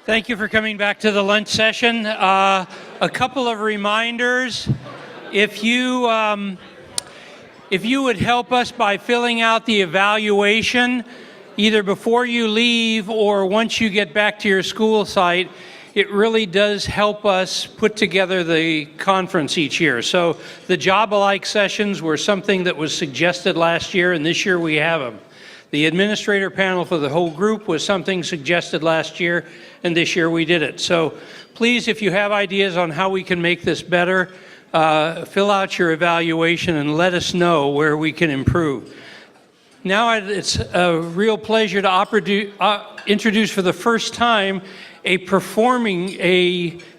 Thank you for coming back to the lunch session. A couple of reminders. If you would help us by filling out the evaluation, either before you leave or once you get back to your school site, it really does help us put together the conference each year. So the job-alike sessions were something that was suggested last year, and this year we have them. The administrator panel for the whole group was something suggested last year, and this year we did it. So please, if you have ideas on how we can make this better, fill out your evaluation and let us know where we can improve. Now it's a real pleasure to introduce for the first time a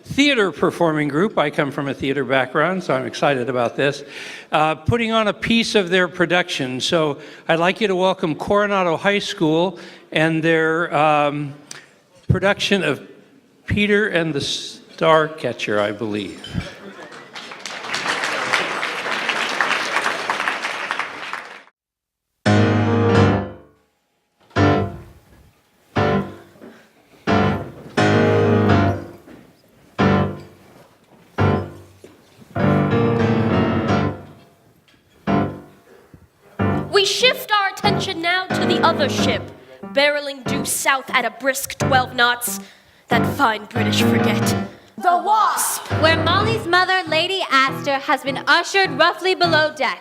theater performing group. I come from a theater background, so I'm excited about this. Putting on a piece of their production. So I'd like you to welcome Coronado High School and their production of Peter and the Starcatcher, I believe. We shift our attention now to the other ship, barreling due south at a brisk 12 knots. That fine British frigate, the Wasp, where Molly's mother, Lady Astor, has been ushered roughly below deck.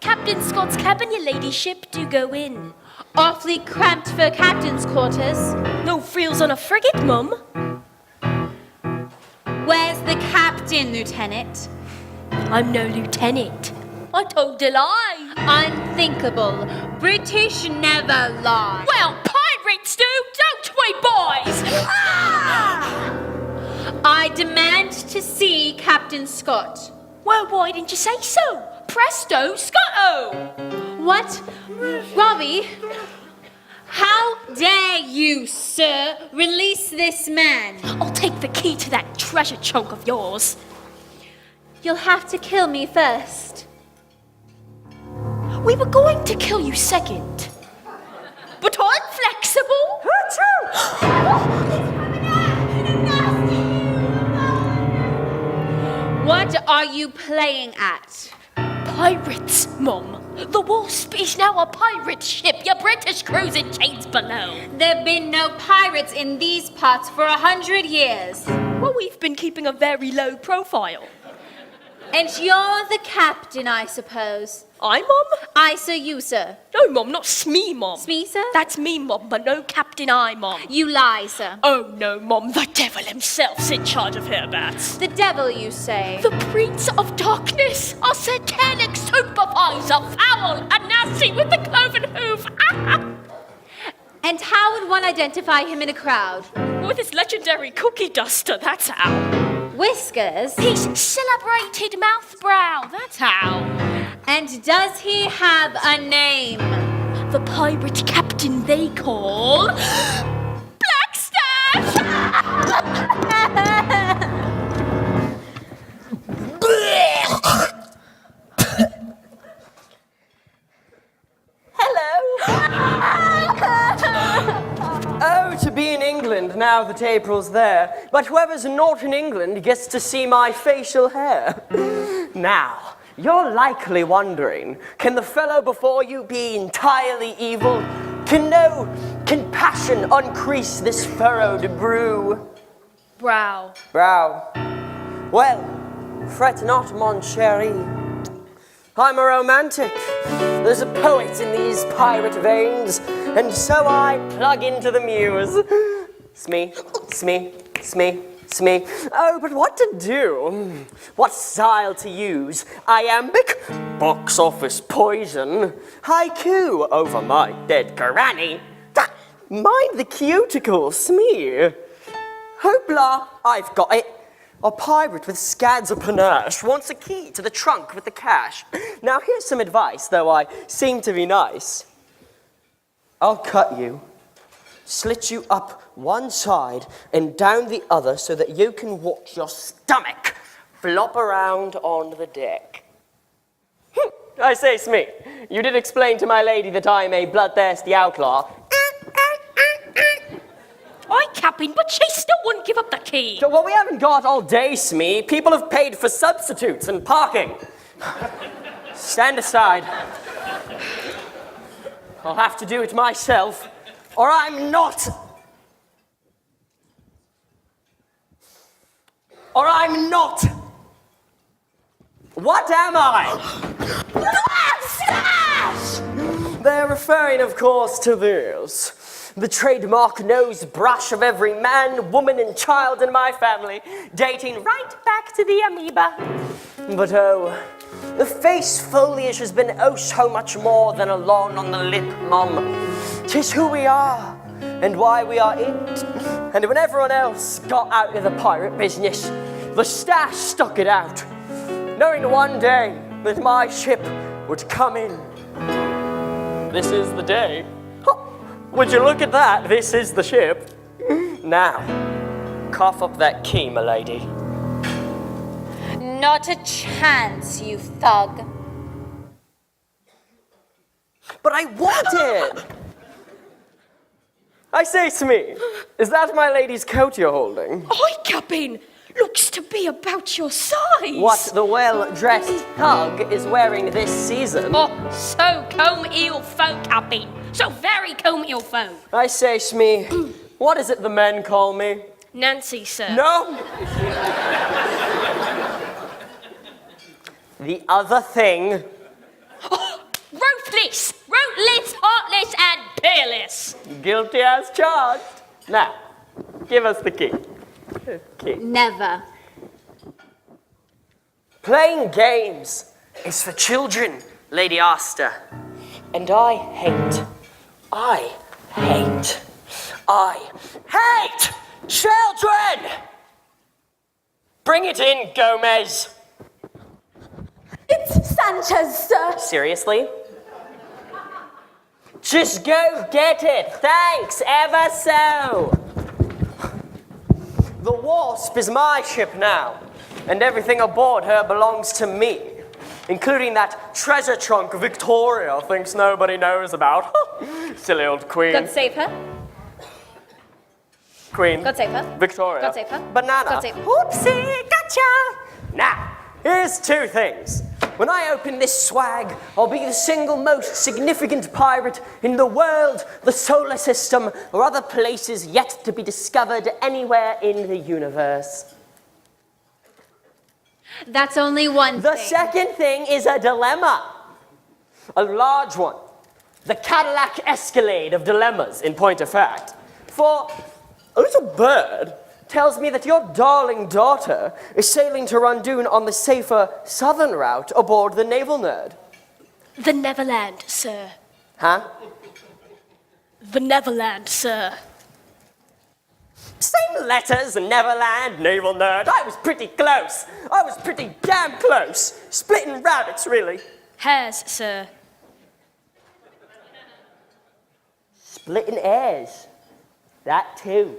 Captain Scott's cabin, your ladyship, do go in. Awfully cramped for captain's quarters. No frills on a frigate, Mum. Where's the captain, Lieutenant? I'm no lieutenant. I told a lie. Unthinkable. British never lie. Well, pirates do, don't we, boys? Ah! I demand to see Captain Scott. Well, why didn't you say so? Presto, Scotto! What? Robbie? How dare you, sir, release this man? I'll take the key to that treasure chunk of yours. You'll have to kill me first. We were going to kill you second. But I'm flexible. What are you playing at? Pirates, Mum. The Wasp is now a pirate ship. Your British cruising chains below. There've been no pirates in these parts for 100 years. Well, we've been keeping a very low profile. And you're the captain, I suppose. I, Mum? I, sir, you, sir. No, Mum, not Smee, Mum. Smee, sir? That's me, Mum, but no Captain I, Mum. You lie, sir. Oh, no, Mum, the devil himself's in charge of hereabouts. The devil, you say? The Prince of Darkness, our satanic supervisor, foul and nasty with the cloven hoof. And how would one identify him in a crowd? With his legendary cookie duster, that's how. Whiskers? His celebrated mouth brow, that's how. And does he have a name? The pirate captain they call... Blackstaff! Hello! Oh, to be in England now that April's there. But whoever's not in England gets to see my facial hair. Now, you're likely wondering, can the fellow before you be entirely evil? Can passion uncrease this furrowed brow? Well, fret not, mon chéri. I'm a romantic. There's a poet in these pirate veins, and so I plug into the muse. Smee. Oh, but what to do? What style to use? Iambic? Box office poison? Haiku over my dead granny? Mind the cuticle, Smee. Hoopla, I've got it. A pirate with scads of panache wants a key to the trunk with the cash. Now here's some advice, though I seem to be nice. I'll cut you, slit you up one side and down the other so that you can watch your stomach flop around on the deck. I say, Smee, you did explain to my lady that I am a bloodthirsty outlaw. Aye, Captain, but she still wouldn't give up the key. So, well, we haven't got all day, Smee. People have paid for substitutes and parking. Stand aside. I'll have to do it myself, or I'm not. Or I'm not. What am I? Mustache! They're referring, of course, to this. The trademark nose brush of every man, woman, and child in my family, dating right back to the amoeba. But oh, the face foliage has been oh so much more than a lawn on the lip, Mum. 'Tis who we are, and why we are it. And when everyone else got out of the pirate business, the stash stuck it out, knowing one day that my ship would come in. This is the day. Would you look at that? This is the ship. Now, cough up that key, my lady. Not a chance, you thug. But I want it! I say, Smee, is that my lady's coat you're holding? Aye, Captain, looks to be about your size. What the well-dressed thug is wearing this season? Oh, so comme il faut, Captain. So very comme il faut. I say, Smee, what is it the men call me? Nancy, sir. No! The other thing. Oh, ruthless, heartless, and peerless. Guilty as charged. Now, give us the key. Key. Never. Playing games is for children, Lady Asta. And I hate children! Bring it in, Gomez. It's Sanchez, sir. Seriously? Just go get it. Thanks ever so. The Wasp is my ship now, and everything aboard her belongs to me, including that treasure trunk Victoria thinks nobody knows about. Silly old queen. God save her. Queen. God save her. Victoria. God save her. Banana. God save her. Oopsie, gotcha! Now, here's two things. When I open this swag, I'll be the single most significant pirate in the world, the solar system, or other places yet to be discovered anywhere in the universe. That's only one The thing. second thing is a dilemma. A large one. The Cadillac Escalade of dilemmas, in point of fact. For a little bird tells me that your darling daughter is sailing to Randoon on the safer southern route aboard the Naval Nerd. The Neverland, sir. Huh? The Neverland, sir. Same letters, Neverland, Naval Nerd. I was pretty close. I was pretty damn close. Splitting rabbits, really. Hares, sir. Splitting hairs. That too.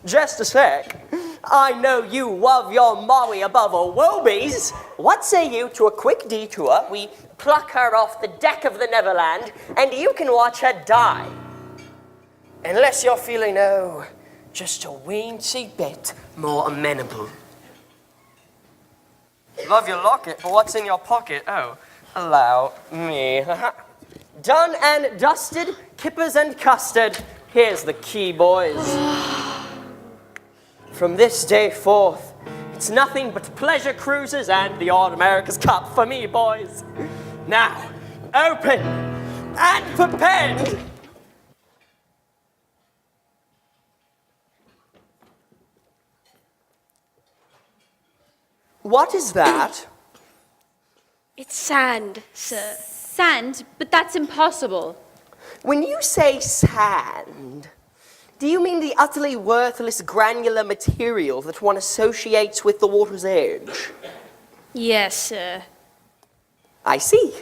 Just a sec. I know you love your Molly above all wobies. What say you to a quick detour? We pluck her off the deck of the Neverland, and you can watch her die. Unless you're feeling, oh, just a weensy bit more amenable. Love your locket, but what's in your pocket? Oh, allow me. Done and dusted, kippers and custard. Here's the key, boys. From this day forth, it's nothing but pleasure cruises and the odd America's Cup for me, boys. Now, open and prepend. What is that? It's sand, sir. Sand, but that's impossible. When you say sand, do you mean the utterly worthless granular material that one associates with the water's edge? Yes, sir. I see.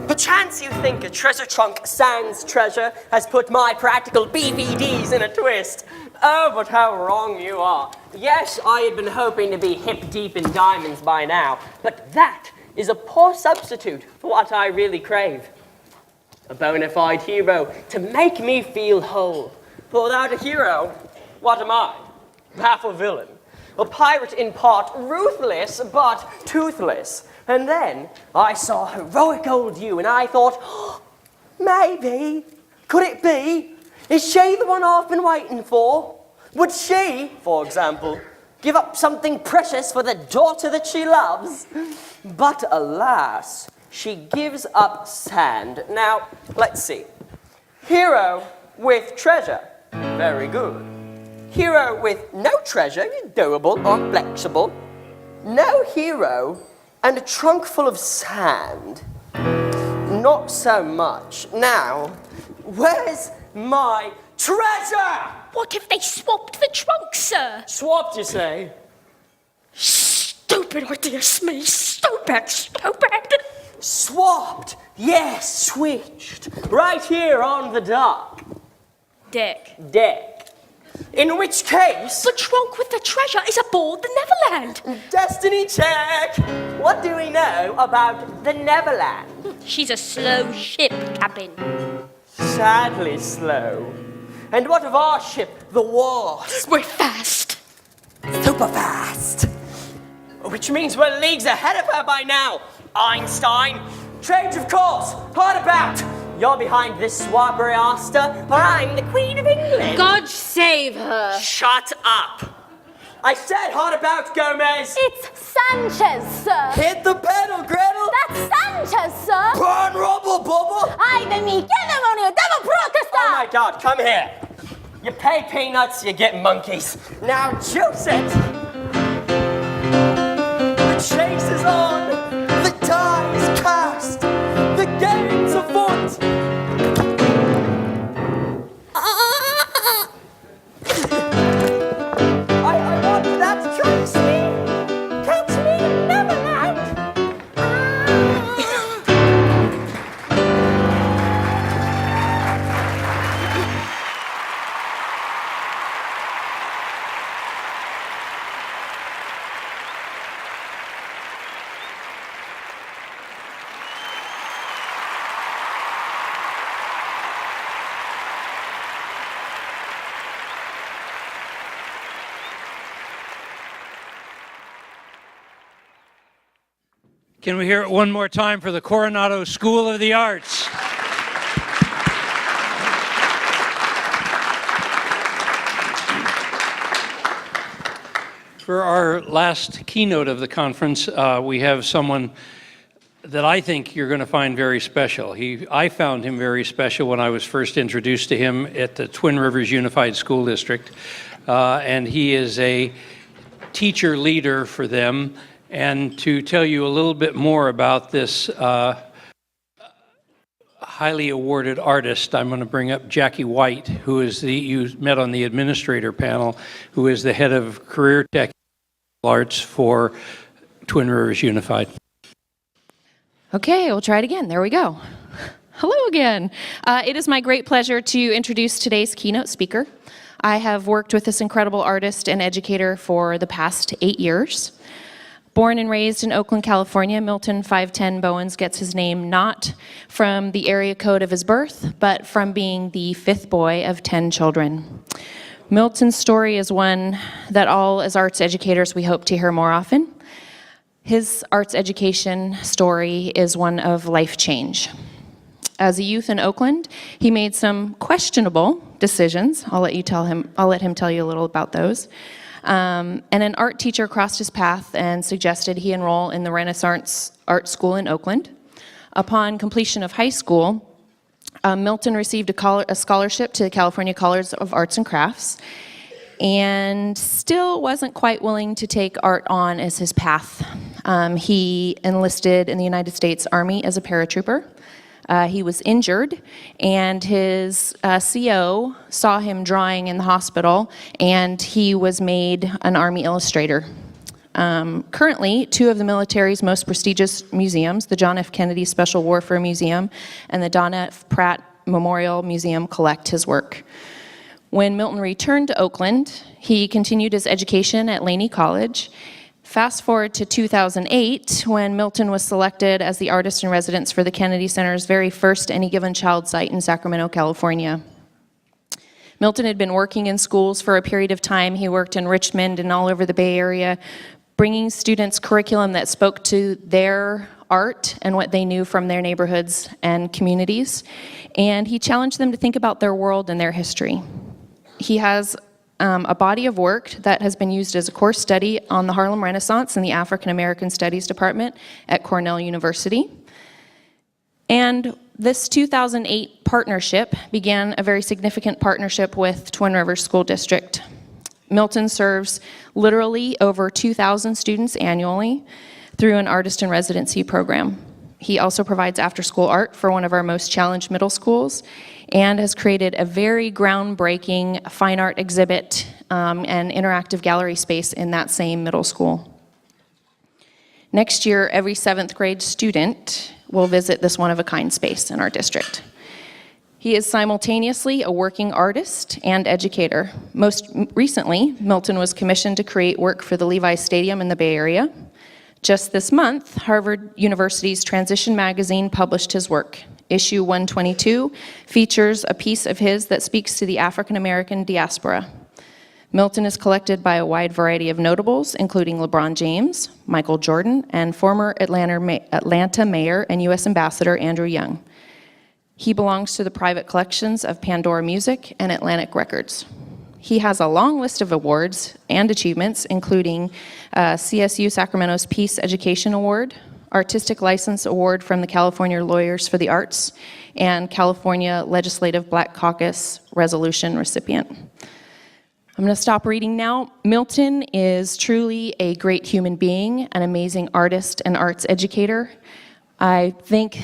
But Perchance you think a treasure trunk sans treasure has put my practical BVDs in a twist. Oh, but how wrong you are. Yes, I had been hoping to be hip deep in diamonds by now, but that is a poor substitute for what I really crave. A bona fide hero to make me feel whole. For without a hero, what am I? Half a villain. A pirate in part, ruthless but toothless. And then I saw heroic old you and I thought, oh, maybe, could it be? Is she the one I've been waiting for? Would she, for example, give up something precious for the daughter that she loves? But alas, she gives up sand. Now, let's see. Hero with treasure, very good. Hero with no treasure, durable, unflexible. No hero and a trunk full of sand, not so much. Now, where's my treasure? What if they swapped the trunk, sir? Swapped, you say? Stupid idea, Smee. Stupid. Swapped, yes, switched. Right here on the dock. Deck. In which case... The trunk with the treasure is aboard the Neverland. Destiny check! What do we know about the Neverland? She's a slow ship, Captain. Sadly slow. And what of our ship, the Wasp? We're fast. Super fast. Which means we're leagues ahead of her by now. Einstein. Change of course. Hard about. You're behind this swabbery Asta, or I'm the Queen of England. God save her. Shut up. I said hard about, Gomez. It's Sanchez, sir. Hit the pedal, Gretel. That's Sanchez, sir. Burn rubble, bubble. Ay de mi, que demonio, devil protesta. Oh my God, come here. You pay peanuts, you get monkeys. Now, Joseph. The chase is on. The die is cast. The game's afoot. I want that Tracy. Catch me in Neverland. Can we hear it one more time for the Coronado School of the Arts? For our last keynote of the conference, we have someone that I think you're going to find very special. I found him very special when I was first introduced to him at the Twin Rivers Unified School District, and he is a teacher leader for them. And to tell you a little bit more about this highly awarded artist, I'm going to bring up Jackie White, who is you met on the administrator panel, who is the head of career tech arts for Twin Rivers Unified. Okay, we'll try it again. There we go. Hello again. It is my great pleasure to introduce today's keynote speaker. I have worked with this incredible artist and educator for the past 8 years. Born and raised in Oakland, California, Milton 510 Bowens gets his name not from the area code of his birth, but from being the 5th boy of 10 children. Milton's story is one that all as arts educators we hope to hear more often. His arts education story is one of life change. As a youth in Oakland, he made some questionable decisions. I'll let him tell you a little about those. And an art teacher crossed his path and suggested he enroll in the Renaissance Art School in Oakland. Upon completion of high school, Milton received a scholarship to the California College of Arts and Crafts, and still wasn't quite willing to take art on as his path. He enlisted in the United States Army as a paratrooper. He was injured, and his CO saw him drawing in the hospital, and he was made an Army illustrator. Currently, two of the military's most prestigious museums, the John F. Kennedy Special Warfare Museum and the Don F. Pratt Memorial Museum, collect his work. When Milton returned to Oakland, he continued his education at Laney College. Fast forward to 2008, when Milton was selected as the artist in residence for the Kennedy Center's very first Any Given Child site in Sacramento, California. Milton had been working in schools for a period of time. He worked in Richmond and all over the Bay Area, bringing students curriculum that spoke to their art and what they knew from their neighborhoods and communities. And he challenged them to think about their world and their history. He has a body of work that has been used as a course study on the Harlem Renaissance in the African American Studies Department at Cornell University. And this 2008 partnership began a very significant partnership with Twin Rivers School District. Milton serves literally over 2,000 students annually through an artist in residency program. He also provides after-school art for one of our most challenged middle schools and has created a very groundbreaking fine art exhibit and interactive gallery space in that same middle school. Next year, every 7th grade student will visit this one-of-a-kind space in our district. He is simultaneously a working artist and educator. Most recently, Milton was commissioned to create work for the Levi's Stadium in the Bay Area. Just this month, Harvard University's Transition magazine published his work. Issue 122 features a piece of his that speaks to the African American diaspora. Milton is collected by a wide variety of notables, including LeBron James, Michael Jordan, and former Atlanta Mayor and U.S. Ambassador Andrew Young. He belongs to the private collections of Pandora Music and Atlantic Records. He has a long list of awards and achievements, including CSU Sacramento's Peace Education Award, Artistic License Award from the California Lawyers for the Arts, and California Legislative Black Caucus Resolution recipient. I'm going to stop reading now. Milton is truly a great human being, an amazing artist and arts educator. I think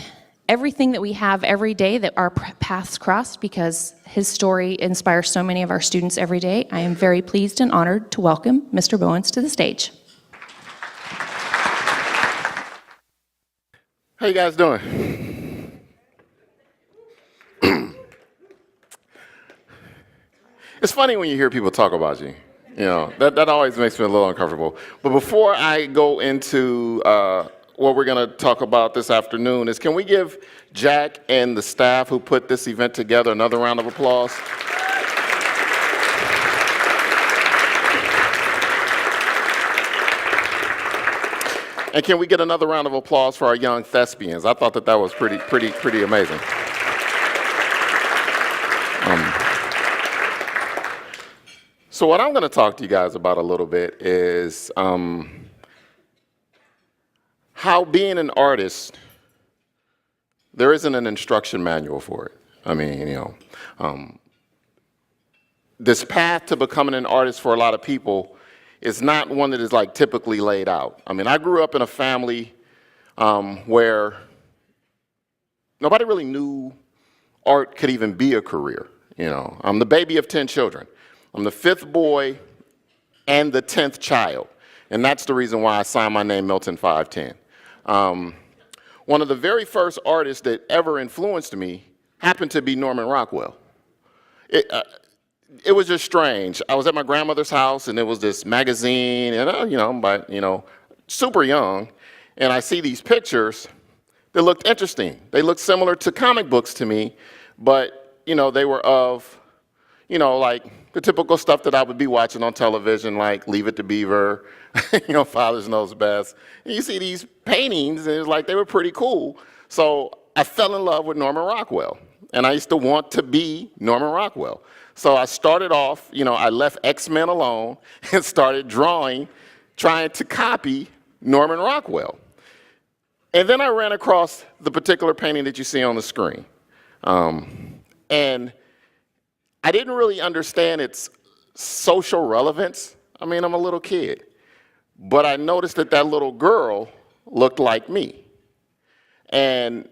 everything that we have every day that our paths cross, because his story inspires so many of our students every day. I am very pleased and honored to welcome Mr. Bowens to the stage. How you guys doing? It's funny when you hear people talk about you. You know, that always makes me a little uncomfortable. But before I go into what we're going to talk about this afternoon is, can we give Jack and the staff who put this event together another round of applause? And can we get another round of applause for our young thespians? I thought that was pretty amazing. So what I'm going to talk to you guys about a little bit is how being an artist, there isn't an instruction manual for it. I mean, you know, this path to becoming an artist for a lot of people is not one that is like typically laid out. I mean, I grew up in a family where nobody really knew art could even be a career. You know, I'm the baby of 10 children. I'm the 5th boy and the 10th child. And that's the reason why I signed my name Milton 510. One of the very first artists that ever influenced me happened to be Norman Rockwell. It was just strange. I was at my grandmother's house, and there was this magazine, and I'm super young, and I see these pictures that looked interesting. They looked similar to comic books to me, but they were of, like the typical stuff that I would be watching on television, like Leave It to Beaver, Fathers Knows Best. And you see these paintings, and it's like they were pretty cool. So I fell in love with Norman Rockwell, and I used to want to be Norman Rockwell. So I started off, I left X-Men alone and started drawing, trying to copy Norman Rockwell. And then I ran across the particular painting that you see on the screen. And I didn't really understand its social relevance. I mean, I'm a little kid. But I noticed that little girl looked like me. And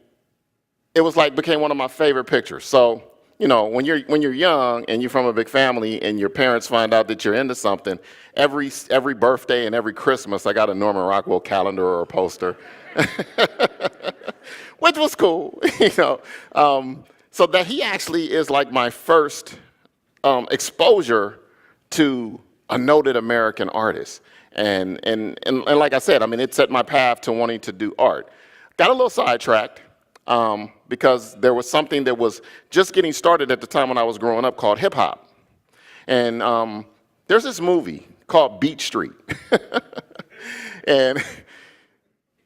it was became one of my favorite pictures. So when you're young and you're from a big family and your parents find out that you're into something, every birthday and every Christmas, I got a Norman Rockwell calendar or a poster, which was cool, So that he actually is like my first exposure to a noted American artist. And like I said, I mean, it set my path to wanting to do art. Got a little sidetracked because there was something that was just getting started at the time when I was growing up called hip hop. And there's this movie called Beat Street. And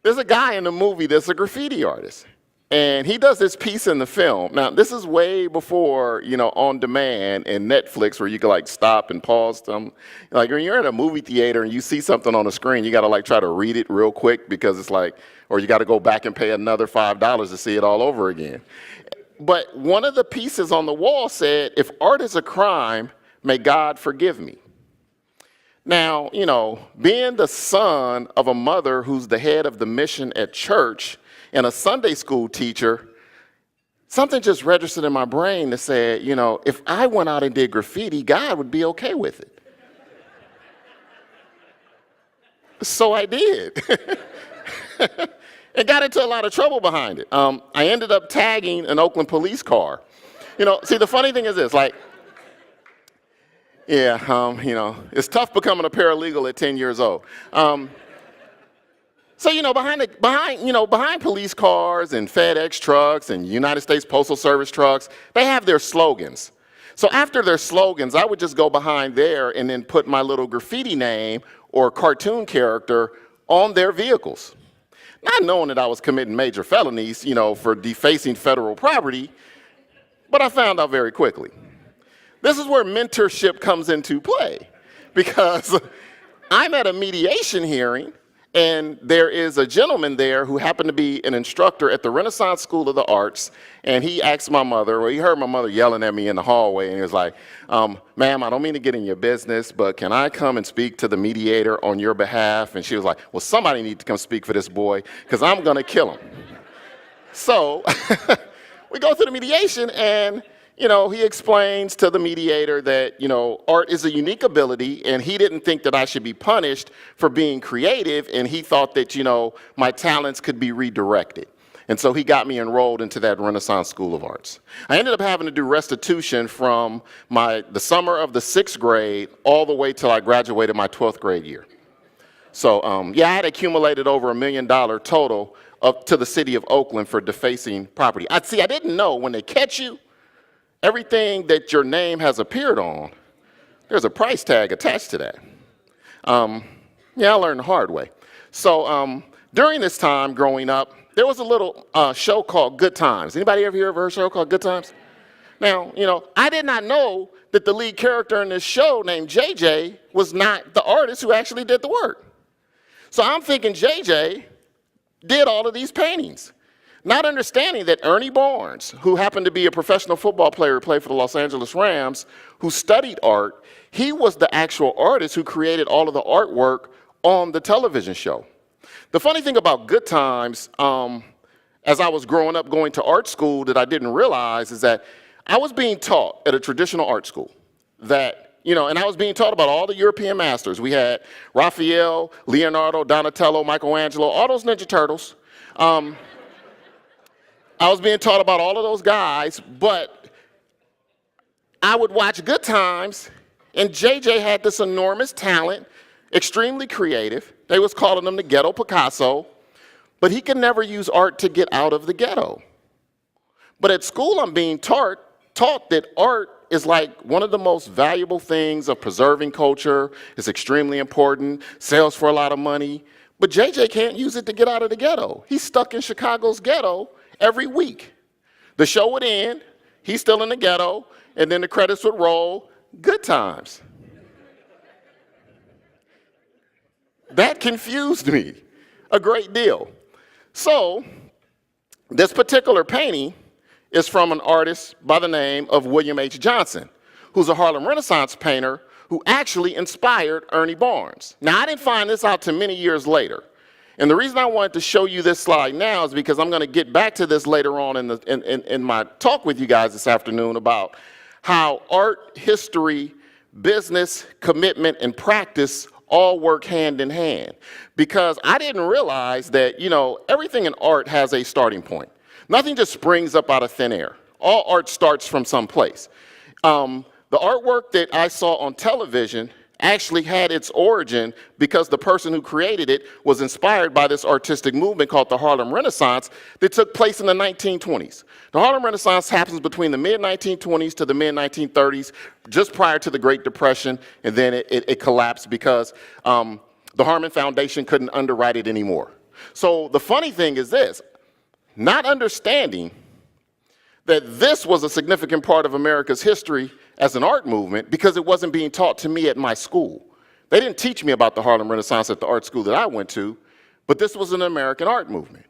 there's a guy in the movie that's a graffiti artist. And he does this piece in the film. Now, this is way before, on demand and Netflix where you can like stop and pause them. Like when you're at a movie theater and you see something on the screen, you got to like try to read it real quick because it's like, or you got to go back and pay another $5 to see it all over again. But one of the pieces on the wall said, if art is a crime, may God forgive me. Now, being the son of a mother who's the head of the mission at church, and a Sunday school teacher, something just registered in my brain that said, if I went out and did graffiti, God would be okay with it. So I did. And got into a lot of trouble behind it. I ended up tagging an Oakland police car. See, the funny thing is this, it's tough becoming a paralegal at 10 years old. So, behind police cars and FedEx trucks and United States Postal Service trucks, they have their slogans. So after their slogans, I would just go behind there and then put my little graffiti name or cartoon character on their vehicles. Not knowing that I was committing major felonies, for defacing federal property, but I found out very quickly. This is where mentorship comes into play, because I'm at a mediation hearing, and there is a gentleman there who happened to be an instructor at the Renaissance School of the Arts, and he asked my mother, or he heard my mother yelling at me in the hallway, and he was like, ma'am, I don't mean to get in your business, but can I come and speak to the mediator on your behalf? And she was like, well, somebody needs to come speak for this boy, because I'm going to kill him. So we go through the mediation, and he explains to the mediator that, art is a unique ability, and he didn't think that I should be punished for being creative, and he thought that, my talents could be redirected. And so he got me enrolled into that Renaissance School of Arts. I ended up having to do restitution from the summer of the 6th grade all the way till I graduated my 12th grade year. So, I had accumulated over $1 million total up to the city of Oakland for defacing property. I didn't know when they catch you, everything that your name has appeared on, there's a price tag attached to that. I learned the hard way. So during this time growing up, there was a little show called Good Times. Anybody ever hear of a show called Good Times? Now, I did not know that the lead character in this show named JJ was not the artist who actually did the work. So I'm thinking JJ did all of these paintings. Not understanding that Ernie Barnes, who happened to be a professional football player who played for the Los Angeles Rams, who studied art, he was the actual artist who created all of the artwork on the television show. The funny thing about Good Times, as I was growing up going to art school that I didn't realize is that I was being taught at a traditional art school that, and I was being taught about all the European masters. We had Raphael, Leonardo, Donatello, Michelangelo, all those Ninja Turtles. I was being taught about all of those guys, but I would watch Good Times, and JJ had this enormous talent, extremely creative. They was calling him the ghetto Picasso, but he could never use art to get out of the ghetto. But at school, I'm being taught that art is like one of the most valuable things of preserving culture. It's extremely important, sells for a lot of money, but JJ can't use it to get out of the ghetto. He's stuck in Chicago's ghetto every week. The show would end, he's still in the ghetto, and then the credits would roll. Good Times. That confused me a great deal. So this particular painting is from an artist by the name of William H. Johnson, who's a Harlem Renaissance painter who actually inspired Ernie Barnes. Now, I didn't find this out till many years later. And the reason I wanted to show you this slide now is because I'm going to get back to this later on in my talk with you guys this afternoon about how art, history, business, commitment, and practice all work hand in hand. Because I didn't realize that, everything in art has a starting point. Nothing just springs up out of thin air. All art starts from some place. The artwork that I saw on television actually had its origin because the person who created it was inspired by this artistic movement called the Harlem Renaissance that took place in the 1920s. The Harlem Renaissance happens between the mid-1920s to the mid-1930s, just prior to the Great Depression, and then it collapsed because the Harman Foundation couldn't underwrite it anymore. So the funny thing is this, not understanding that this was a significant part of America's history as an art movement because it wasn't being taught to me at my school. They didn't teach me about the Harlem Renaissance at the art school that I went to, but this was an American art movement.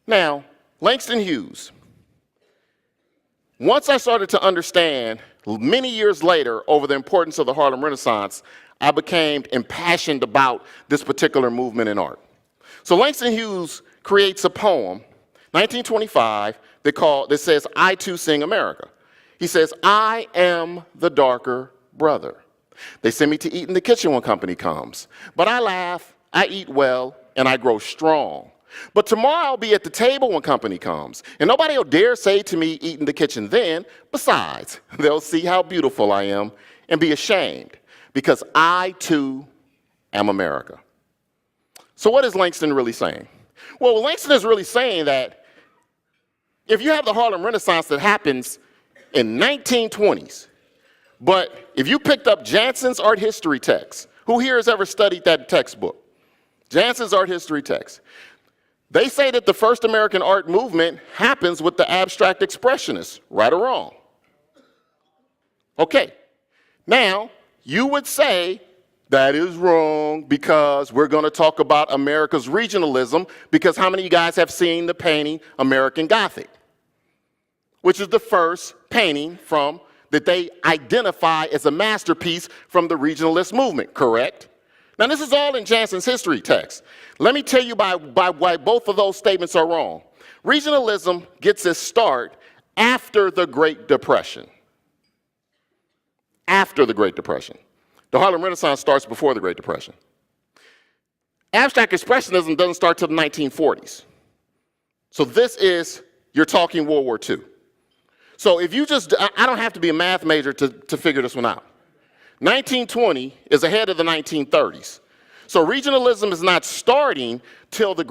Now, Langston Hughes. Once I started to understand, many years later, over the importance of the Harlem Renaissance, I became impassioned about this particular movement in art. So Langston Hughes creates a poem, 1925, that says, I Too Sing America. He says, I am the darker brother. They send me to eat in the kitchen when company comes. But I laugh, I eat well, and I grow strong. But tomorrow I'll be at the table when company comes, and nobody will dare say to me, eat in the kitchen then. Besides, they'll see how beautiful I am and be ashamed, because I too am America. So what is Langston really saying? Well, Langston is really saying that if you have the Harlem Renaissance that happens in 1920s, but if you picked up Jansen's art history text, who here has ever studied that textbook? Jansen's art history text. They say that the first American art movement happens with the abstract expressionists, right or wrong? Okay, now you would say that is wrong because we're going to talk about America's regionalism, because how many of you guys have seen the painting American Gothic? Which is the first painting that they identify as a masterpiece from the regionalist movement, correct? Now this is all in Jansen's history text. Let me tell you why both of those statements are wrong. Regionalism gets its start after the Great Depression. After the Great Depression. The Harlem Renaissance starts before the Great Depression. Abstract expressionism doesn't start till the 1940s. So you're talking World War II. So if you I don't have to be a math major to figure this one out. 1920 is ahead of the 1930s. So regionalism is not starting till the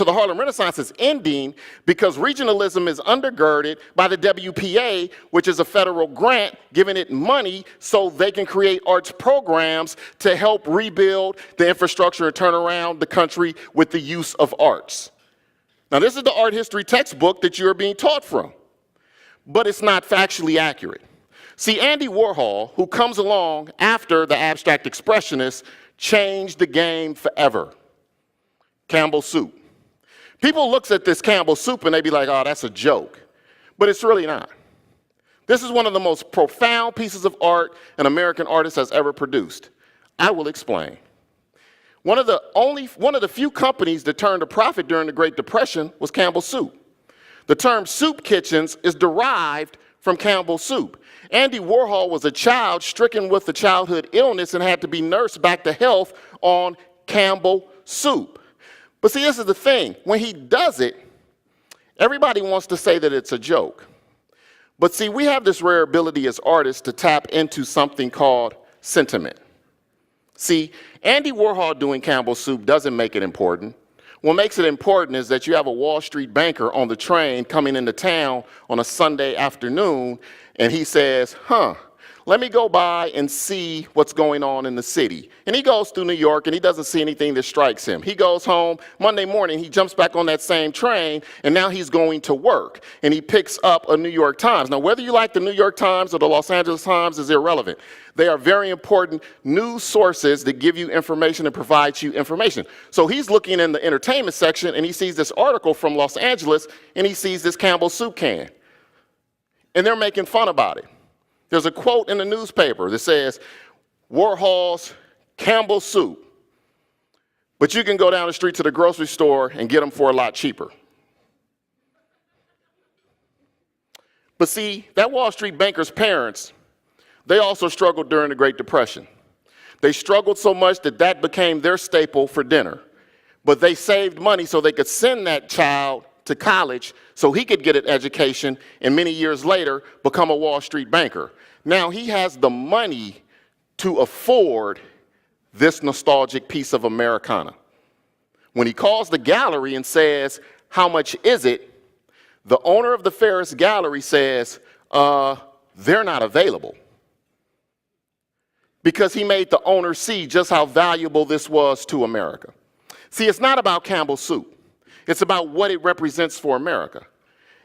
Harlem Renaissance is ending, because regionalism is undergirded by the WPA, which is a federal grant giving it money so they can create arts programs to help rebuild the infrastructure and turn around the country with the use of arts. Now this is the art history textbook that you're being taught from, but it's not factually accurate. See, Andy Warhol, who comes along after the abstract expressionists, changed the game forever. Campbell soup. People look at this Campbell soup and they be like, oh, that's a joke. But it's really not. This is one of the most profound pieces of art an American artist has ever produced. I will explain. One of the few companies that turned a profit during the Great Depression was Campbell Soup. The term soup kitchens is derived from Campbell Soup. Andy Warhol was a child stricken with a childhood illness and had to be nursed back to health on Campbell Soup. But see, this is the thing. When he does it, everybody wants to say that it's a joke. But see, we have this rare ability as artists to tap into something called sentiment. See, Andy Warhol doing Campbell Soup doesn't make it important. What makes it important is that you have a Wall Street banker on the train coming into town on a Sunday afternoon, and he says, let me go by and see what's going on in the city. And he goes through New York, and he doesn't see anything that strikes him. He goes home. Monday morning, he jumps back on that same train, and now he's going to work. And he picks up a New York Times. Now, whether you like the New York Times or the Los Angeles Times is irrelevant. They are very important news sources that give you information and provide you information. So he's looking in the entertainment section, and he sees this article from Los Angeles, and he sees this Campbell Soup can. And they're making fun about it. There's a quote in the newspaper that says, Warhol's Campbell Soup but you can go down the street to the grocery store and get them for a lot cheaper. But see, that Wall Street banker's parents, they also struggled during the Great Depression. They struggled so much that that became their staple for dinner. But they saved money so they could send that child to college so he could get an education and many years later become a Wall Street banker. Now he has the money to afford this nostalgic piece of Americana. When he calls the gallery and says, "How much is it?" the owner of the Ferris Gallery says, "They're not available." Because he made the owner see just how valuable this was to America. See, it's not about Campbell's soup. It's about what it represents for America.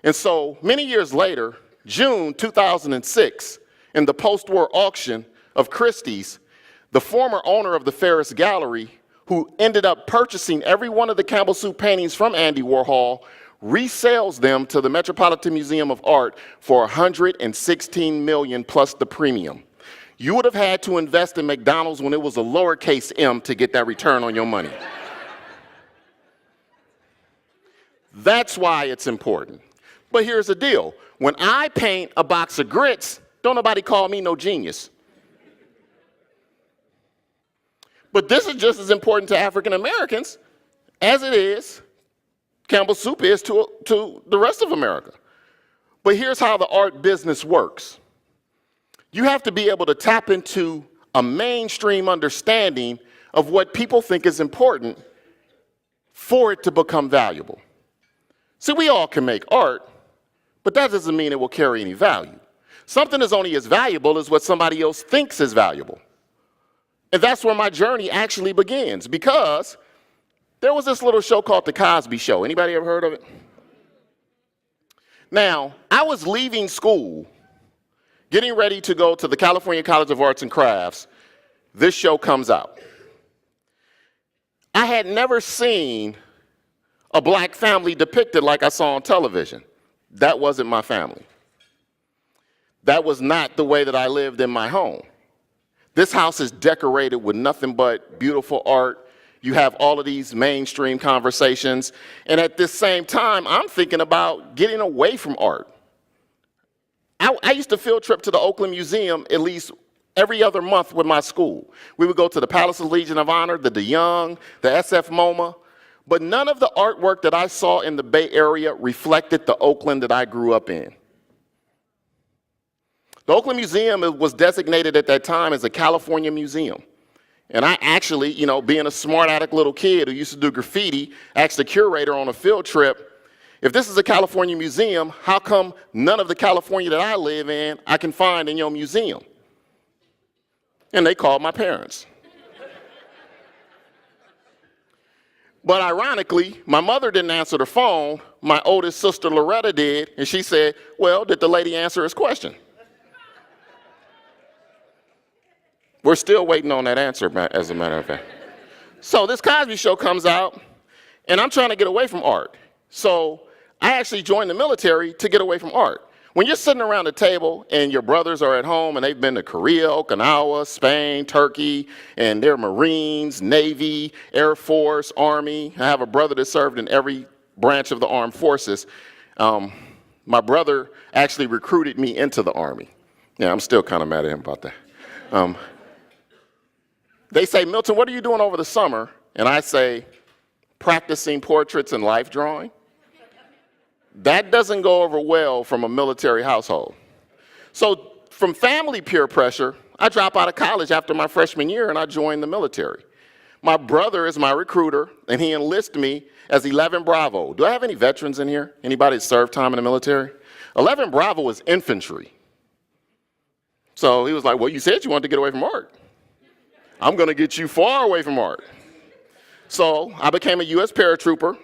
And so many years later, June 2006, in the post-war auction of Christie's, the former owner of the Ferris Gallery, who ended up purchasing every one of the Campbell soup paintings from Andy Warhol, resells them to the Metropolitan Museum of Art for $116 million plus the premium. You would have had to invest in McDonald's when it was a lowercase m to get that return on your money. That's why it's important. But here's the deal. When I paint a box of grits, don't nobody call me no genius. But this is just as important to African Americans as it is, Campbell's soup is to the rest of America. But here's how the art business works. You have to be able to tap into a mainstream understanding of what people think is important for it to become valuable. See, we all can make art, but that doesn't mean it will carry any value. Something is only as valuable as what somebody else thinks is valuable. And that's where my journey actually begins, because there was this little show called The Cosby Show. Anybody ever heard of it? Now, I was leaving school, getting ready to go to the California College of Arts and Crafts. This show comes out. I had never seen a black family depicted like I saw on television. That wasn't my family. That was not the way that I lived in my home. This house is decorated with nothing but beautiful art. You have all of these mainstream conversations. And at this same time, I'm thinking about getting away from art. I used to field trip to the Oakland Museum at least every other month with my school. We would go to the Palace of Legion of Honor, the DeYoung, the SF MoMA. But none of the artwork that I saw in the Bay Area reflected the Oakland that I grew up in. The Oakland Museum was designated at that time as a California museum. And I actually, being a smart aleck little kid who used to do graffiti, asked the curator on a field trip, if this is a California museum, how come none of the California that I live in I can find in your museum? And they called my parents. But ironically, my mother didn't answer the phone. My oldest sister, Loretta, did. And she said, well, did the lady answer his question? We're still waiting on that answer, as a matter of fact. So this Cosby Show comes out, and I'm trying to get away from art. So I actually joined the military to get away from art. When you're sitting around the table and your brothers are at home and they've been to Korea, Okinawa, Spain, Turkey, and they're Marines, Navy, Air Force, Army. I have a brother that served in every branch of the armed forces. My brother actually recruited me into the Army. Yeah, I'm still kind of mad at him about that. They say, Milton, what are you doing over the summer? And I say, practicing portraits and life drawing. That doesn't go over well from a military household. So from family peer pressure, I drop out of college after my freshman year and I join the military. My brother is my recruiter and he enlists me as 11 Bravo. Do I have any veterans in here? Anybody that served time in the military? 11 Bravo is infantry. So he was like, well, you said you wanted to get away from art. I'm going to get you far away from art. So I became a U.S. paratrooper,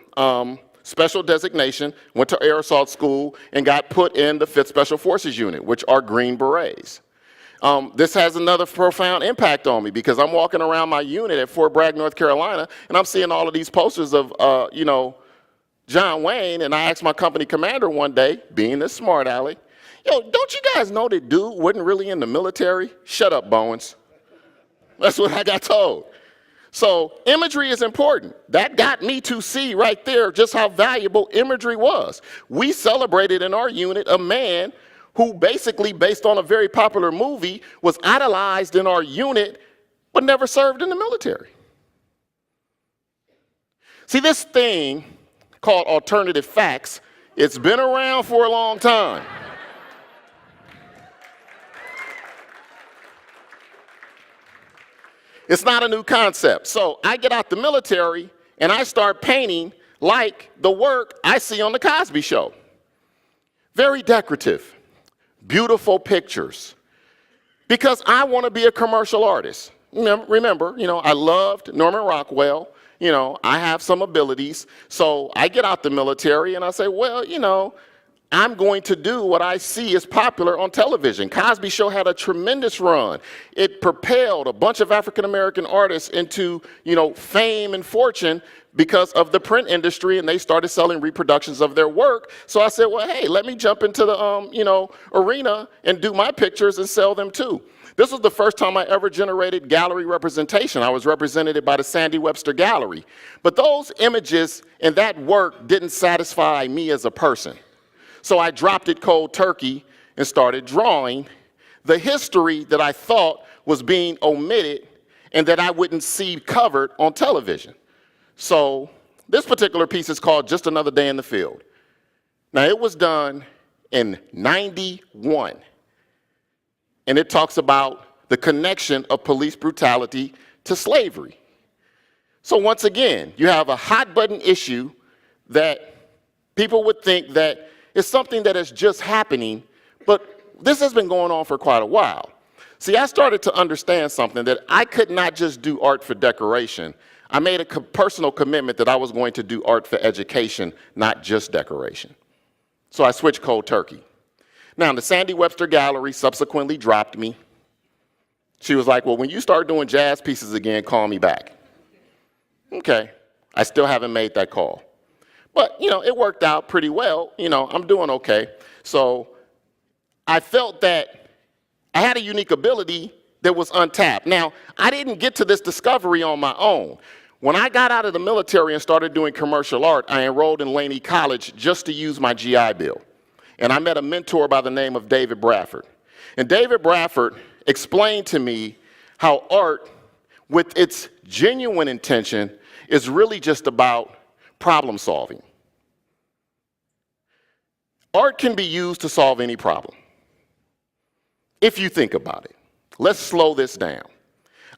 special designation, went to air assault school, and got put in the 5th Special Forces Unit, which are Green Berets. This has another profound impact on me because I'm walking around my unit at Fort Bragg, North Carolina, and I'm seeing all of these posters of, John Wayne, and I asked my company commander one day, being this smart aleck, don't you guys know that dude wasn't really in the military? Shut up, Bowens. That's what I got told. So imagery is important. That got me to see right there just how valuable imagery was. We celebrated in our unit a man who basically, based on a very popular movie, was idolized in our unit, but never served in the military. See, this thing called alternative facts, it's been around for a long time. It's not a new concept. So I get out the military and I start painting like the work I see on the Cosby Show. Very decorative, beautiful pictures. Because I want to be a commercial artist. Remember, I loved Norman Rockwell. I have some abilities. So I get out the military and I say, well, I'm going to do what I see is popular on television. Cosby Show had a tremendous run. It propelled a bunch of African-American artists into, fame and fortune because of the print industry, and they started selling reproductions of their work. So I said, well, hey, let me jump into the, arena and do my pictures and sell them too. This was the first time I ever generated gallery representation. I was represented by the Sandy Webster Gallery. But those images and that work didn't satisfy me as a person. So I dropped it cold turkey and started drawing the history that I thought was being omitted and that I wouldn't see covered on television. So this particular piece is called Just Another Day in the Field. Now, it was done in '91, and it talks about the connection of police brutality to slavery. So once again, you have a hot button issue that people would think that it's something that is just happening, but this has been going on for quite a while. See, I started to understand something, that I could not just do art for decoration. I made a personal commitment that I was going to do art for education, not just decoration. So I switched cold turkey. Now, the Sandy Webster Gallery subsequently dropped me. She was like, well, when you start doing jazz pieces again, call me back. Okay, I still haven't made that call. But, it worked out pretty well. I'm doing okay. So I felt that I had a unique ability that was untapped. Now, I didn't get to this discovery on my own. When I got out of the military and started doing commercial art, I enrolled in Laney College just to use my GI Bill. And I met a mentor by the name of David Bradford. And David Bradford explained to me how art, with its genuine intention, is really just about problem solving. Art can be used to solve any problem, if you think about it. Let's slow this down.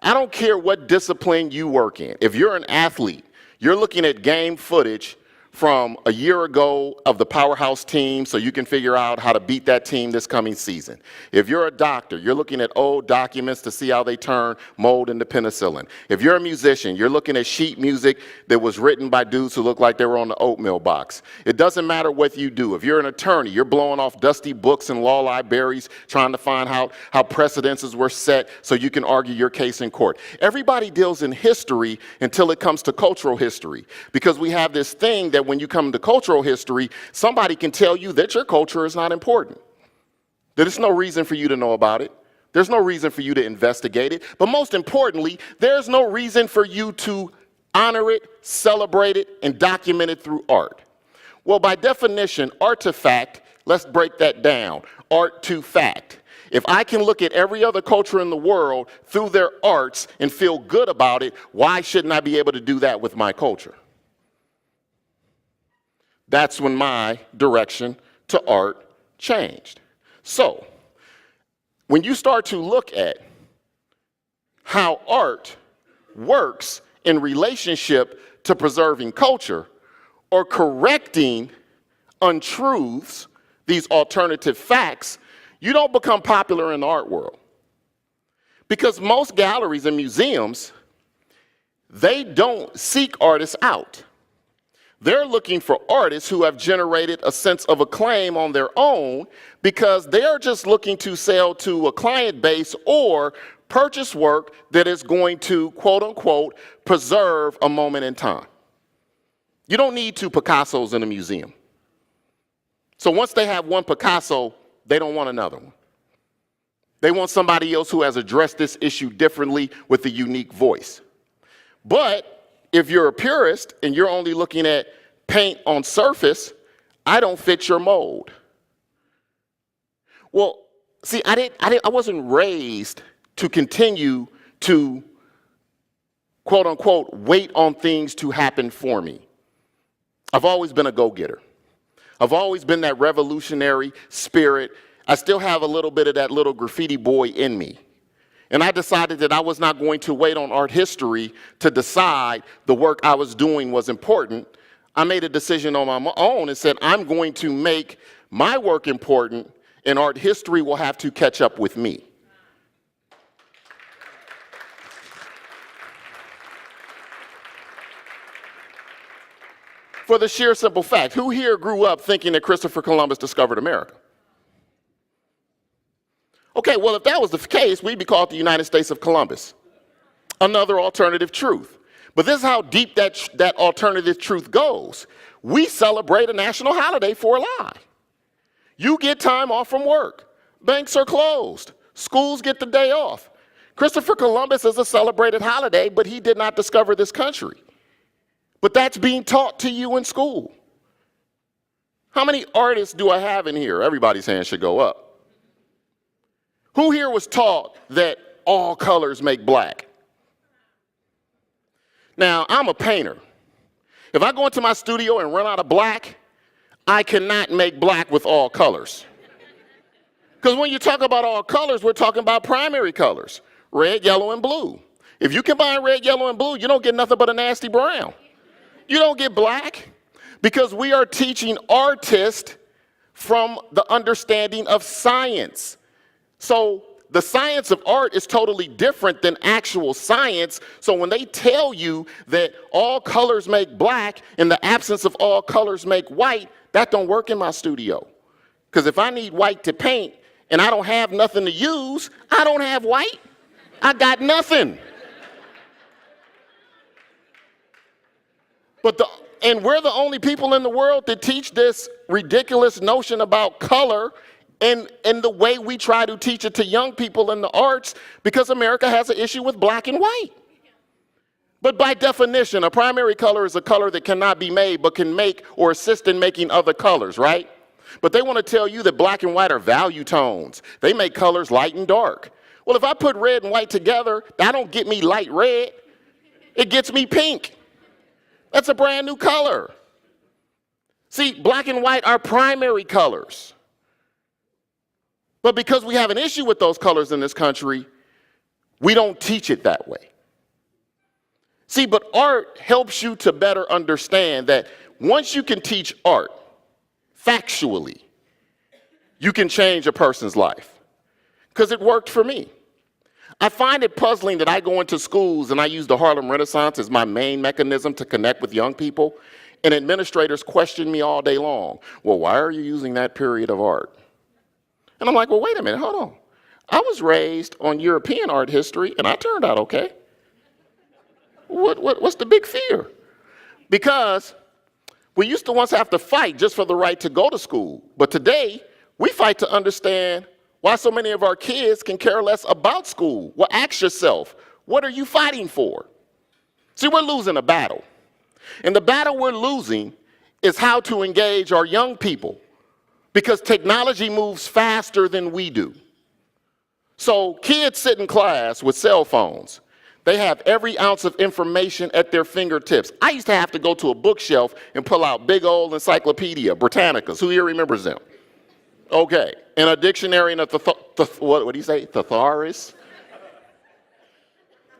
I don't care what discipline you work in. If you're an athlete, you're looking at game footage from a year ago of the powerhouse team so you can figure out how to beat that team this coming season. If you're a doctor, you're looking at old documents to see how they turn mold into penicillin. If you're a musician, you're looking at sheet music that was written by dudes who look like they were on the oatmeal box. It doesn't matter what you do. If you're an attorney, you're blowing off dusty books and law libraries trying to find how precedences were set so you can argue your case in court. Everybody deals in history until it comes to cultural history, because we have this thing that when you come to cultural history, somebody can tell you that your culture is not important, that there's no reason for you to know about it. There's no reason for you to investigate it. But most importantly, there's no reason for you to honor it, celebrate it, and document it through art. Well, by definition, artifact, let's break that down. Art to fact. If I can look at every other culture in the world through their arts and feel good about it, why shouldn't I be able to do that with my culture? That's when my direction to art changed. So, when you start to look at how art works in relationship to preserving culture or correcting untruths, these alternative facts, you don't become popular in the art world. Because most galleries and museums, they don't seek artists out. They're looking for artists who have generated a sense of acclaim on their own, because they're just looking to sell to a client base or purchase work that is going to, quote unquote, preserve a moment in time. You don't need two Picassos in a museum. So once they have one Picasso, they don't want another one. They want somebody else who has addressed this issue differently with a unique voice. But if you're a purist and you're only looking at paint on surface, I don't fit your mold. Well, see, I wasn't raised to continue to, quote unquote, wait on things to happen for me. I've always been a go-getter. I've always been that revolutionary spirit. I still have a little bit of that little graffiti boy in me. And I decided that I was not going to wait on art history to decide the work I was doing was important. I made a decision on my own and said, I'm going to make my work important, and art history will have to catch up with me. For the sheer simple fact, who here grew up thinking that Christopher Columbus discovered America? Okay, well, if that was the case, we'd be called the United States of Columbus. Another alternative truth. But this is how deep that alternative truth goes. We celebrate a national holiday for a lie. You get time off from work. Banks are closed. Schools get the day off. Christopher Columbus is a celebrated holiday, but he did not discover this country. But that's being taught to you in school. How many artists do I have in here? Everybody's hand should go up. Who here was taught that all colors make black? Now, I'm a painter. If I go into my studio and run out of black, I cannot make black with all colors. Because when you talk about all colors, we're talking about primary colors, red, yellow, and blue. If you combine red, yellow, and blue, you don't get nothing but a nasty brown. You don't get black, because we are teaching artists from the understanding of science. So the science of art is totally different than actual science. So when they tell you that all colors make black and the absence of all colors make white, that don't work in my studio. Because if I need white to paint and I don't have nothing to use, I don't have white. I got nothing. And we're the only people in the world that teach this ridiculous notion about color and the way we try to teach it to young people in the arts, because America has an issue with black and white. But by definition, a primary color is a color that cannot be made but can make or assist in making other colors, right? But they want to tell you that black and white are value tones. They make colors light and dark. Well, if I put red and white together, that don't get me light red. It gets me pink. That's a brand new color. See, black and white are primary colors. But because we have an issue with those colors in this country, we don't teach it that way. See, but art helps you to better understand that once you can teach art factually, you can change a person's life. Because it worked for me. I find it puzzling that I go into schools and I use the Harlem Renaissance as my main mechanism to connect with young people, and administrators question me all day long. Well, why are you using that period of art? And I'm like, well, wait a minute, hold on. I was raised on European art history, and I turned out okay. What's the big fear? Because we used to once have to fight just for the right to go to school. But today, we fight to understand why so many of our kids can care less about school. Well, ask yourself, what are you fighting for? See, we're losing a battle. And the battle we're losing is how to engage our young people, because technology moves faster than we do. So kids sit in class with cell phones. They have every ounce of information at their fingertips. I used to have to go to a bookshelf and pull out big old encyclopedia, Britannicas. Who here remembers them? Okay, and a dictionary and what do you say, thesaurus?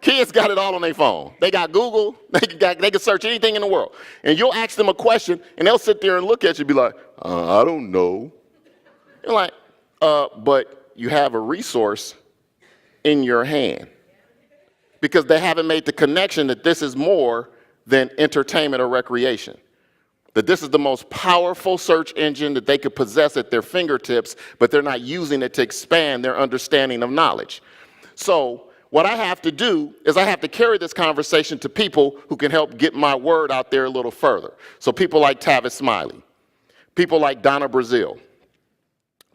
Kids got it all on their phone. They got Google, they can search anything in the world. And you'll ask them a question, and they'll sit there and look at you and be like, I don't know. You're like, but you have a resource in your hand. Because they haven't made the connection that this is more than entertainment or recreation. That this is the most powerful search engine that they could possess at their fingertips, but they're not using it to expand their understanding of knowledge. So what I have to do is I have to carry this conversation to people who can help get my word out there a little further. So people like Tavis Smiley, people like Donna Brazile,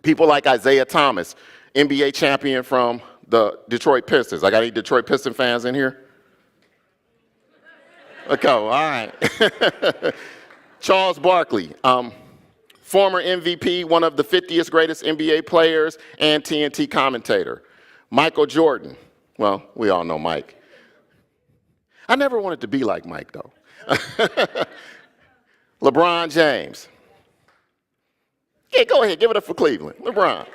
people like Isaiah Thomas, NBA champion from the Detroit Pistons. I got any Detroit Piston fans in here? Okay, all right. Charles Barkley, former MVP, one of the 50th greatest NBA players, and TNT commentator. Michael Jordan. Well, we all know Mike. I never wanted to be like Mike, though. LeBron James. Yeah, go ahead, give it up for Cleveland. LeBron.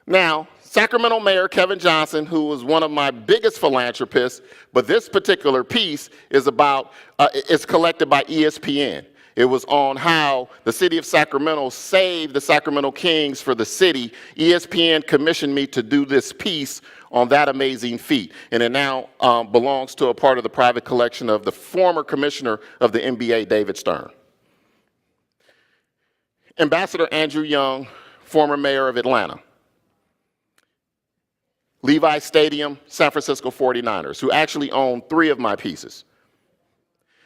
Now, Sacramento Mayor Kevin Johnson, who was one of my biggest philanthropists, but this particular piece is it's collected by ESPN. It was on how the city of Sacramento saved the Sacramento Kings for the city. ESPN commissioned me to do this piece on that amazing feat. And it now belongs to a part of the private collection of the former commissioner of the NBA, David Stern. Ambassador Andrew Young, former mayor of Atlanta. Levi Stadium, San Francisco 49ers, who actually own 3 of my pieces.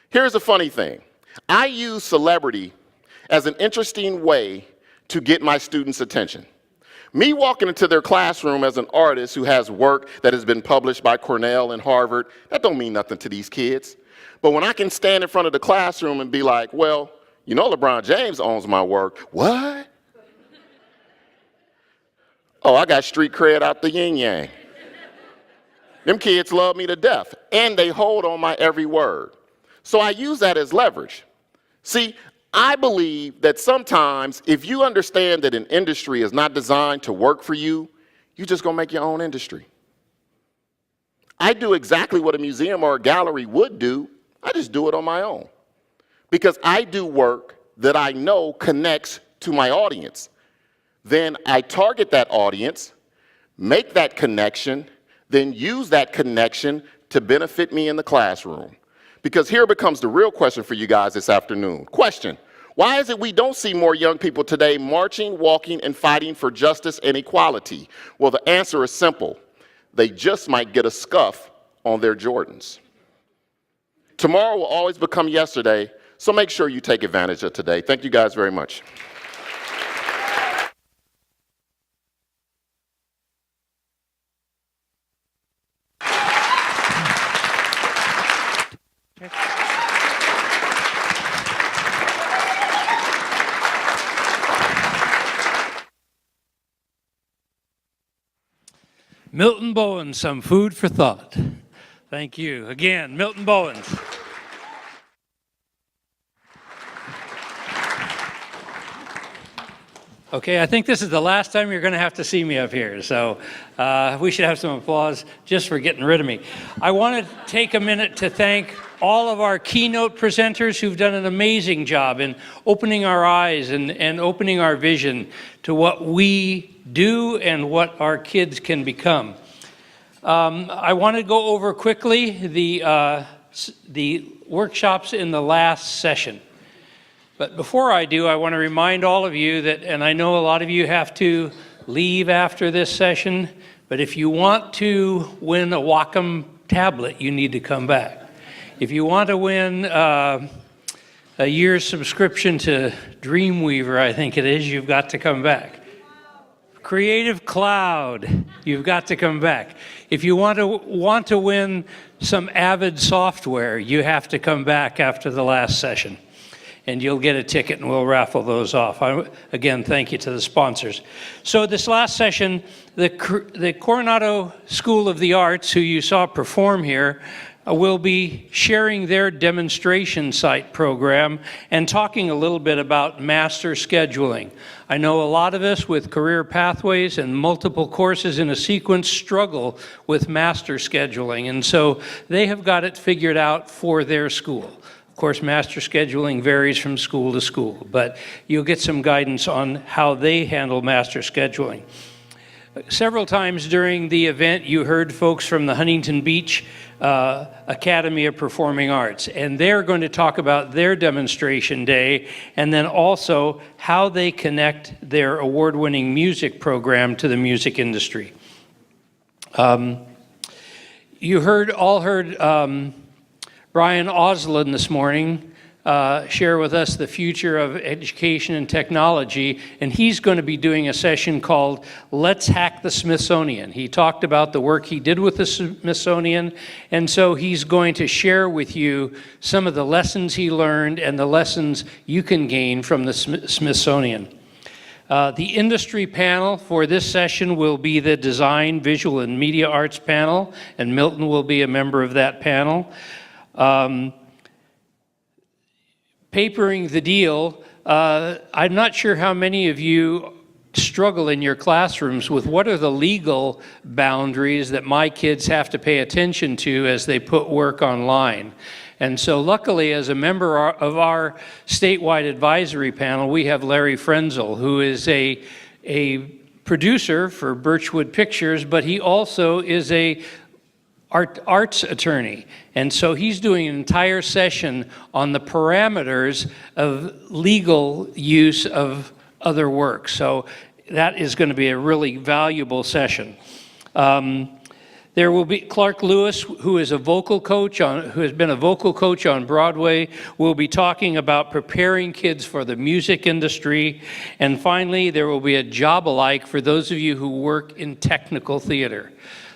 Here's a funny thing. I use celebrity as an interesting way to get my students' attention. Me walking into their classroom as an artist who has work that has been published by Cornell and Harvard, that don't mean nothing to these kids. But when I can stand in front of the classroom and be like, well, you know LeBron James owns my work. What? Oh, I got street cred out the yin-yang. Them kids love me to death, and they hold on my every word. So I use that as leverage. See, I believe that sometimes if you understand that an industry is not designed to work for you, you're just gonna make your own industry. I do exactly what a museum or a gallery would do. I just do it on my own. Because I do work that I know connects to my audience. Then I target that audience, make that connection, then use that connection to benefit me in the classroom. Because here becomes the real question for you guys this afternoon. Question, why is it we don't see more young people today marching, walking, and fighting for justice and equality? Well, the answer is simple. They just might get a scuff on their Jordans. Tomorrow will always become yesterday, so make sure you take advantage of today. Thank you guys very much. Milton Bowens, some food for thought. Thank you. Again, Milton Bowens. Okay, I think this is the last time you're going to have to see me up here, so we should have some applause just for getting rid of me. I want to take a minute to thank all of our keynote presenters who've done an amazing job in opening our eyes and opening our vision to what we do and what our kids can become. I want to go over quickly the workshops in the last session. But before I do, I want to remind all of you that, and I know a lot of you have to leave after this session, but if you want to win a Wacom tablet, you need to come back. If you want to win a year's subscription to Dreamweaver, I think it is, you've got to come back. Creative Cloud, you've got to come back. If you want to win some Avid software, you have to come back after the last session. And you'll get a ticket and we'll raffle those off. Again, thank you to the sponsors. So this last session, the Coronado School of the Arts, who you saw perform here, will be sharing their demonstration site program and talking a little bit about master scheduling. I know a lot of us with career pathways and multiple courses in a sequence struggle with master scheduling, and so they have got it figured out for their school. Of course, master scheduling varies from school to school, but you'll get some guidance on how they handle master scheduling. Several times during the event, you heard folks from the Huntington Beach Academy of Performing Arts, and they're going to talk about their demonstration day, and then also how they connect their award-winning music program to the music industry. You all heard Brian Oslin this morning share with us the future of education and technology, and he's going to be doing a session called Let's Hack the Smithsonian. He talked about the work he did with the Smithsonian, and so he's going to share with you some of the lessons he learned and the lessons you can gain from the Smithsonian. The industry panel for this session will be the Design, Visual, and Media Arts panel, and Milton will be a member of that panel. Papering the deal, I'm not sure how many of you struggle in your classrooms with what are the legal boundaries that my kids have to pay attention to as they put work online. And so luckily, as a member of our statewide advisory panel, we have Larry Frenzel, who is a producer for Birchwood Pictures, but he also is a arts attorney. And so he's doing an entire session on the parameters of legal use of other works. So that is going to be a really valuable session. There will be Clark Lewis, who is a vocal coach who has been a vocal coach on Broadway, will be talking about preparing kids for the music industry. And finally, there will be a job alike for those of you who work in technical theater.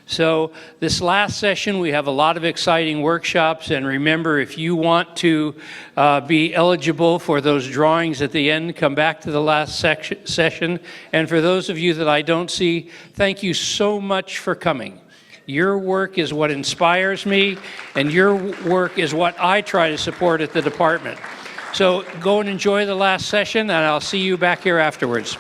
So this last session, we have a lot of exciting workshops, and remember, if you want to be eligible for those drawings at the end, come back to the last session. And for those of you that I don't see, thank you so much for coming. Your work is what inspires me, and your work is what I try to support at the department. So go and enjoy the last session, and I'll see you back here afterwards.